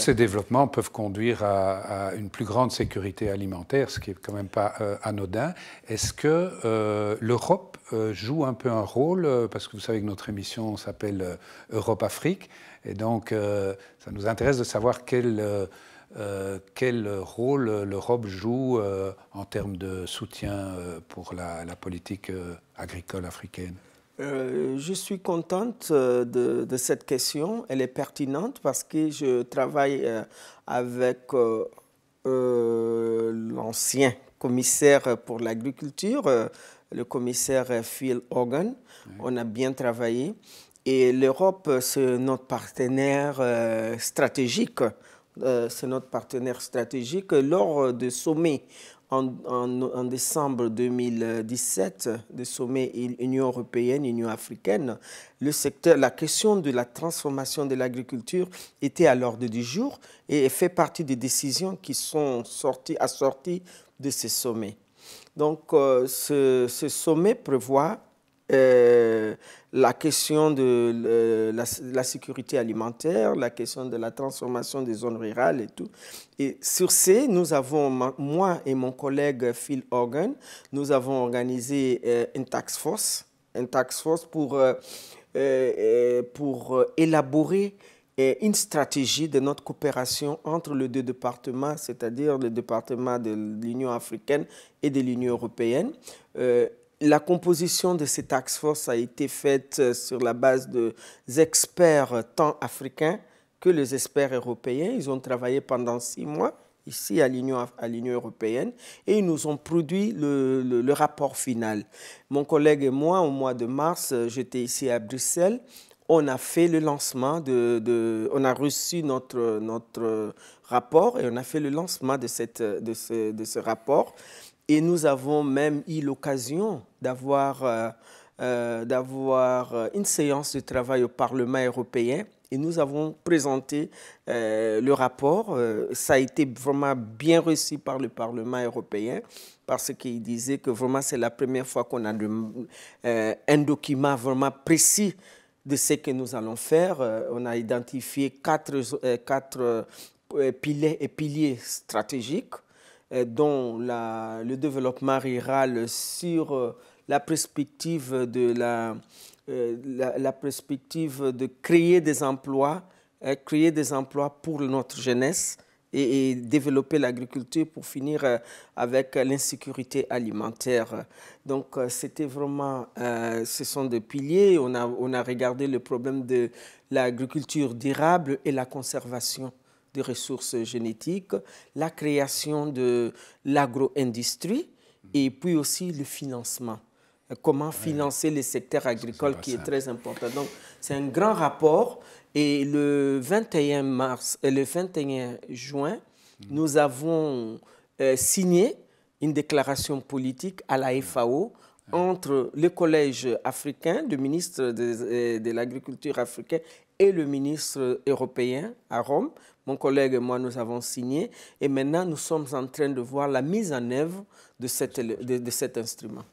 ces développements peuvent conduire à une plus grande sécurité alimentaire, ce qui est quand même pas anodin. Est-ce que l'Europe joue un peu un rôle, parce que vous savez que notre émission s'appelle Europe-Afrique, et donc ça nous intéresse de savoir quel rôle l'Europe joue en termes de soutien pour la politique agricole africaine? Je suis contente de cette question. Elle est pertinente parce que je travaille avec l'ancien commissaire pour l'agriculture, le commissaire Phil Hogan. Oui. On a bien travaillé. Et l'Europe, c'est notre partenaire stratégique. C'est notre partenaire stratégique. Lors de sommets en décembre 2017, le sommet Union européenne, Union africaine, la question de la transformation de l'agriculture était à l'ordre du jour et fait partie des décisions qui sont assorties de ce sommet. Donc, ce sommet prévoit la question de la sécurité alimentaire, la question de la transformation des zones rurales et tout. Et sur ce, nous avons, moi et mon collègue Phil Hogan, nous avons organisé une task force pour élaborer une stratégie de notre coopération entre les deux départements, c'est-à-dire le département de l'Union africaine et de l'Union européenne. La composition de cette task force a été faite sur la base des experts tant africains que les experts européens. Ils ont travaillé pendant 6 mois ici à l'Union européenne et ils nous ont produit le rapport final. Mon collègue et moi, au mois de mars, j'étais ici à Bruxelles. On a fait le lancement on a reçu notre rapport et on a fait le lancement de ce rapport. Et nous avons même eu l'occasion d'avoir une séance de travail au Parlement européen et nous avons présenté le rapport. Ça a été vraiment bien reçu par le Parlement européen parce qu'il disait que vraiment c'est la première fois qu'on a un document vraiment précis de ce que nous allons faire. On a identifié quatre piliers stratégiques, dont le développement rural sur la perspective de créer des emplois pour notre jeunesse et développer l'agriculture pour finir avec l'insécurité alimentaire. Donc, c'était vraiment, ce sont des piliers. On a regardé le problème de l'agriculture durable et la conservation des ressources génétiques, la création de l'agro-industrie et puis aussi le financement. Comment financer le secteur agricole qui est très important. Donc, c'est un grand rapport. Et le 21 mars et le 21 juin, nous avons signé une déclaration politique à la FAO entre le Collège africain, le ministre de l'Agriculture africain et le ministre européen à Rome. Mon collègue et moi, nous avons signé. Et maintenant, nous sommes en train de voir la mise en œuvre de cet instrument.